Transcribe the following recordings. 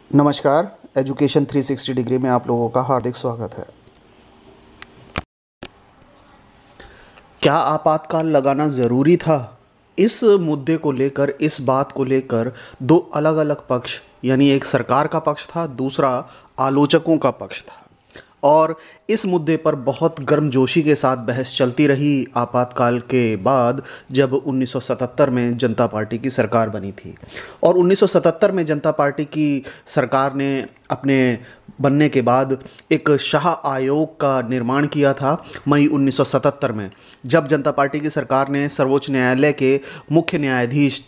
नमस्कार। Education 360 degree में आप लोगों का हार्दिक स्वागत है। क्या आपातकाल लगाना ज़रूरी था? इस मुद्दे को लेकर, इस बात को लेकर दो अलग अलग पक्ष, यानी एक सरकार का पक्ष था, दूसरा आलोचकों का पक्ष था। और इस मुद्दे पर बहुत गर्मजोशी के साथ बहस चलती रही आपातकाल के बाद, जब 1977 में जनता पार्टी की सरकार बनी थी। और 1977 में जनता पार्टी की सरकार ने अपने बनने के बाद एक शाह आयोग का निर्माण किया था मई 1977 में, जब जनता पार्टी की सरकार ने सर्वोच्च न्यायालय के मुख्य न्यायाधीश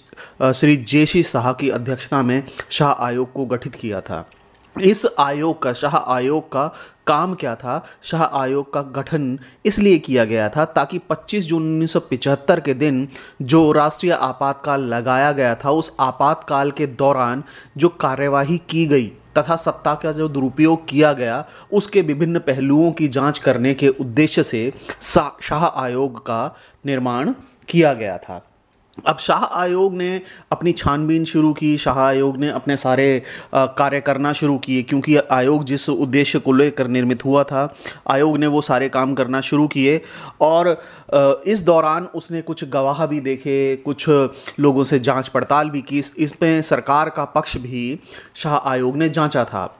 श्री जेसी शाह की अध्यक्षता में शाह आयोग को गठित किया था। इस आयोग का, शाह आयोग का काम क्या था? शाह आयोग का गठन इसलिए किया गया था ताकि 25 जून 1975 के दिन जो राष्ट्रीय आपातकाल लगाया गया था, उस आपातकाल के दौरान जो कार्यवाही की गई तथा सत्ता का जो दुरुपयोग किया गया, उसके विभिन्न पहलुओं की जांच करने के उद्देश्य से शाह आयोग का निर्माण किया गया था। अब शाह आयोग ने अपनी छानबीन शुरू की, शाह आयोग ने अपने सारे कार्य करना शुरू किए, क्योंकि आयोग जिस उद्देश्य को लेकर निर्मित हुआ था, आयोग ने वो सारे काम करना शुरू किए। और इस दौरान उसने कुछ गवाह भी देखे, कुछ लोगों से जांच पड़ताल भी की। इसमें सरकार का पक्ष भी शाह आयोग ने जांचा था।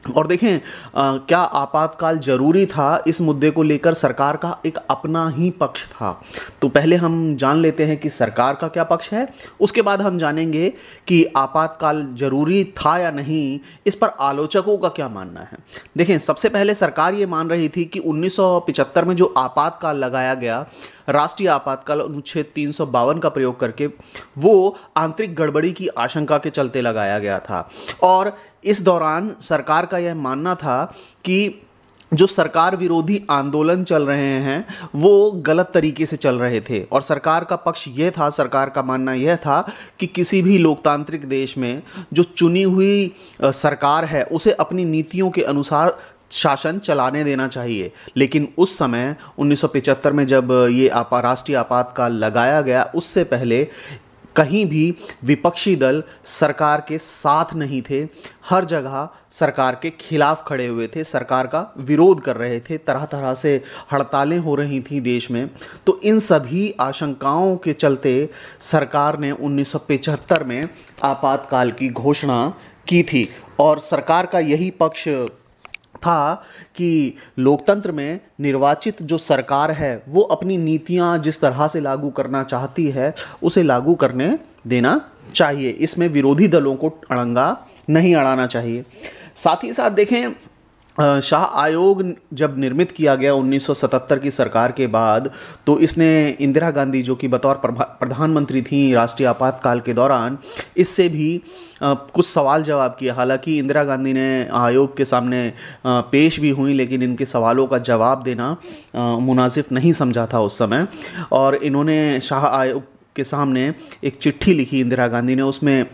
और देखें, क्या आपातकाल जरूरी था, इस मुद्दे को लेकर सरकार का एक अपना ही पक्ष था। तो पहले हम जान लेते हैं कि सरकार का क्या पक्ष है, उसके बाद हम जानेंगे कि आपातकाल जरूरी था या नहीं, इस पर आलोचकों का क्या मानना है। देखें, सबसे पहले सरकार ये मान रही थी कि 1975 में जो आपातकाल लगाया गया, राष्ट्रीय आपातकाल अनुच्छेद 352 का प्रयोग करके, वो आंतरिक गड़बड़ी की आशंका के चलते लगाया गया था। और इस दौरान सरकार का यह मानना था कि जो सरकार विरोधी आंदोलन चल रहे हैं वो गलत तरीके से चल रहे थे। और सरकार का पक्ष यह था, सरकार का मानना यह था कि किसी भी लोकतांत्रिक देश में जो चुनी हुई सरकार है, उसे अपनी नीतियों के अनुसार शासन चलाने देना चाहिए। लेकिन उस समय 1975 में जब ये राष्ट्रीय आपातकाल लगाया गया, उससे पहले कहीं भी विपक्षी दल सरकार के साथ नहीं थे, हर जगह सरकार के खिलाफ खड़े हुए थे, सरकार का विरोध कर रहे थे, तरह तरह से हड़तालें हो रही थी देश में। तो इन सभी आशंकाओं के चलते सरकार ने 1975 में आपातकाल की घोषणा की थी। और सरकार का यही पक्ष था कि लोकतंत्र में निर्वाचित जो सरकार है, वो अपनी नीतियां जिस तरह से लागू करना चाहती है, उसे लागू करने देना चाहिए। इसमें विरोधी दलों को अड़ंगा नहीं अड़ाना चाहिए। साथ ही साथ देखें, शाह आयोग जब निर्मित किया गया 1977 की सरकार के बाद, तो इसने इंदिरा गांधी, जो कि बतौर प्रधानमंत्री थी राष्ट्रीय आपातकाल के दौरान, इससे भी कुछ सवाल जवाब किए। हालांकि इंदिरा गांधी ने आयोग के सामने पेश भी हुई, लेकिन इनके सवालों का जवाब देना मुनासिब नहीं समझा था उस समय। और इन्होंने शाह आयोग के सामने एक चिट्ठी लिखी इंदिरा गांधी ने, उसमें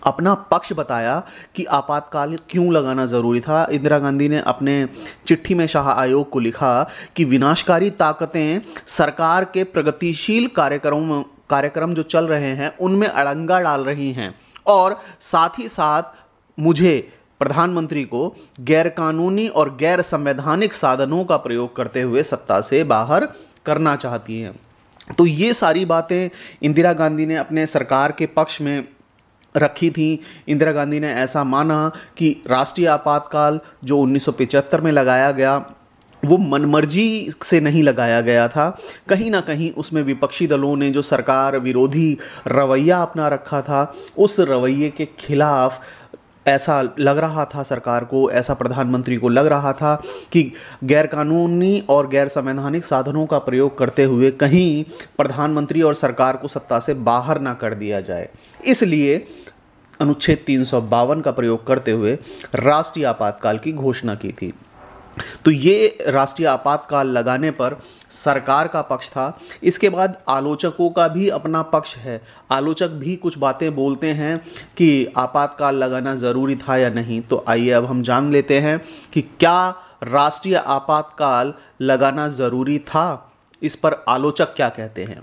अपना पक्ष बताया कि आपातकाल क्यों लगाना ज़रूरी था। इंदिरा गांधी ने अपने चिट्ठी में शाह आयोग को लिखा कि विनाशकारी ताकतें सरकार के प्रगतिशील कार्यक्रम जो चल रहे हैं, उनमें अड़ंगा डाल रही हैं, और साथ ही साथ मुझे, प्रधानमंत्री को, गैरकानूनी और गैर संवैधानिक साधनों का प्रयोग करते हुए सत्ता से बाहर करना चाहती हैं। तो ये सारी बातें इंदिरा गांधी ने अपने सरकार के पक्ष में रखी थी। इंदिरा गांधी ने ऐसा माना कि राष्ट्रीय आपातकाल जो 1975 में लगाया गया, वो मनमर्जी से नहीं लगाया गया था। कहीं ना कहीं उसमें विपक्षी दलों ने जो सरकार विरोधी रवैया अपना रखा था, उस रवैये के खिलाफ ऐसा लग रहा था सरकार को, ऐसा प्रधानमंत्री को लग रहा था कि गैरकानूनी और गैर संवैधानिक साधनों का प्रयोग करते हुए कहीं प्रधानमंत्री और सरकार को सत्ता से बाहर ना कर दिया जाए। इसलिए अनुच्छेद 352 का प्रयोग करते हुए राष्ट्रीय आपातकाल की घोषणा की थी। तो ये राष्ट्रीय आपातकाल लगाने पर सरकार का पक्ष था। इसके बाद आलोचकों का भी अपना पक्ष है। आलोचक भी कुछ बातें बोलते हैं कि आपातकाल लगाना ज़रूरी था या नहीं। तो आइए अब हम जान लेते हैं कि क्या राष्ट्रीय आपातकाल लगाना ज़रूरी था, इस पर आलोचक क्या कहते हैं।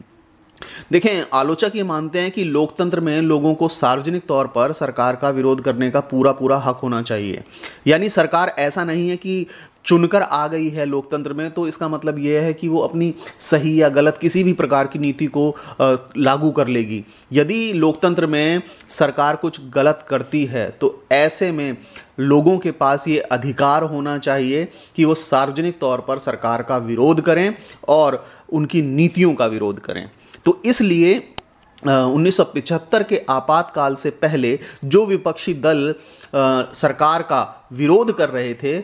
देखें, आलोचक ये मानते हैं कि लोकतंत्र में लोगों को सार्वजनिक तौर पर सरकार का विरोध करने का पूरा पूरा हक होना चाहिए। यानी सरकार ऐसा नहीं है कि चुनकर आ गई है लोकतंत्र में तो इसका मतलब यह है कि वो अपनी सही या गलत किसी भी प्रकार की नीति को लागू कर लेगी। यदि लोकतंत्र में सरकार कुछ गलत करती है तो ऐसे में लोगों के पास ये अधिकार होना चाहिए कि वो सार्वजनिक तौर पर सरकार का विरोध करें और उनकी नीतियों का विरोध करें। तो इसलिए 1975 के आपातकाल से पहले जो विपक्षी दल सरकार का विरोध कर रहे थे,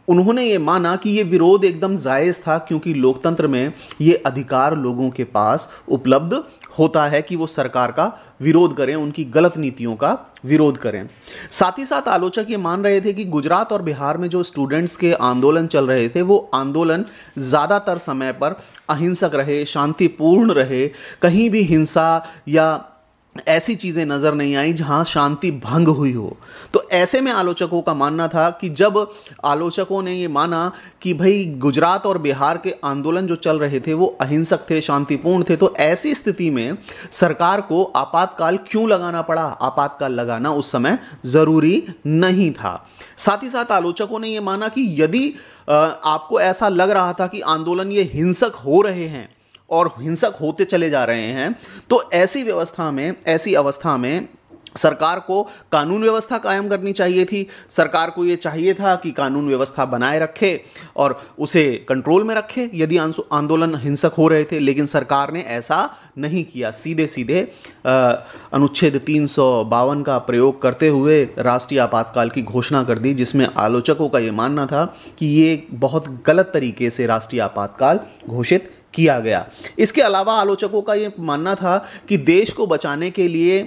उन्होंने ये माना कि ये विरोध एकदम जायज़ था, क्योंकि लोकतंत्र में ये अधिकार लोगों के पास उपलब्ध होता है कि वो सरकार का विरोध करें, उनकी गलत नीतियों का विरोध करें। साथ ही साथ आलोचक ये मान रहे थे कि गुजरात और बिहार में जो स्टूडेंट्स के आंदोलन चल रहे थे, वो आंदोलन ज़्यादातर समय पर अहिंसक रहे, शांतिपूर्ण रहे, कहीं भी हिंसा या ऐसी चीज़ें नज़र नहीं आई जहां शांति भंग हुई हो। तो ऐसे में आलोचकों का मानना था कि जब आलोचकों ने ये माना कि भाई गुजरात और बिहार के आंदोलन जो चल रहे थे वो अहिंसक थे, शांतिपूर्ण थे, तो ऐसी स्थिति में सरकार को आपातकाल क्यों लगाना पड़ा? आपातकाल लगाना उस समय ज़रूरी नहीं था। साथ ही साथ आलोचकों ने ये माना कि यदि आपको ऐसा लग रहा था कि आंदोलन ये हिंसक हो रहे हैं और हिंसक होते चले जा रहे हैं, तो ऐसी अवस्था में सरकार को कानून व्यवस्था कायम करनी चाहिए थी। सरकार को ये चाहिए था कि कानून व्यवस्था बनाए रखे और उसे कंट्रोल में रखे यदि आंदोलन हिंसक हो रहे थे, लेकिन सरकार ने ऐसा नहीं किया। सीधे सीधे अनुच्छेद 352 का प्रयोग करते हुए राष्ट्रीय आपातकाल की घोषणा कर दी, जिसमें आलोचकों का ये मानना था कि ये बहुत गलत तरीके से राष्ट्रीय आपातकाल घोषित किया गया। इसके अलावा आलोचकों का ये मानना था कि देश को बचाने के लिए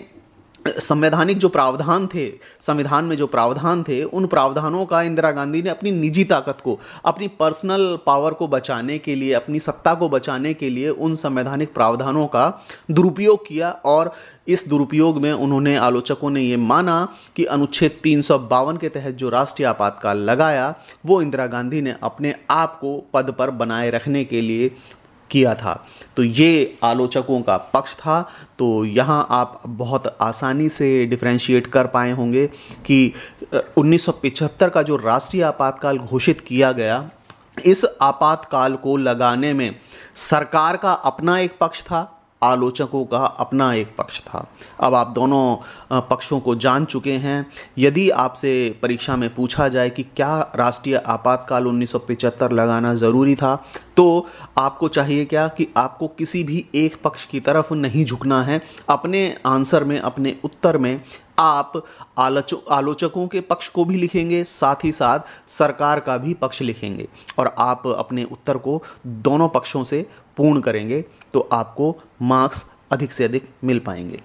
संवैधानिक जो प्रावधान थे, संविधान में जो प्रावधान थे, उन प्रावधानों का इंदिरा गांधी ने अपनी निजी ताकत को, अपनी पर्सनल पावर को बचाने के लिए, अपनी सत्ता को बचाने के लिए उन संवैधानिक प्रावधानों का दुरुपयोग किया। और इस दुरुपयोग में उन्होंने, आलोचकों ने ये माना कि अनुच्छेद 352 के तहत जो राष्ट्रीय आपातकाल लगाया वो इंदिरा गांधी ने अपने आप को पद पर बनाए रखने के लिए किया था। तो ये आलोचकों का पक्ष था। तो यहाँ आप बहुत आसानी से डिफरेंशिएट कर पाए होंगे कि 1975 का जो राष्ट्रीय आपातकाल घोषित किया गया, इस आपातकाल को लगाने में सरकार का अपना एक पक्ष था, आलोचकों का अपना एक पक्ष था। अब आप दोनों पक्षों को जान चुके हैं। यदि आपसे परीक्षा में पूछा जाए कि क्या राष्ट्रीय आपातकाल 1975 लगाना ज़रूरी था, तो आपको चाहिए क्या कि आपको किसी भी एक पक्ष की तरफ नहीं झुकना है। अपने आंसर में, अपने उत्तर में आप आलोचकों के पक्ष को भी लिखेंगे, साथ ही साथ सरकार का भी पक्ष लिखेंगे और आप अपने उत्तर को दोनों पक्षों से पूर्ण करेंगे, तो आपको मार्क्स अधिक से अधिक मिल पाएंगे।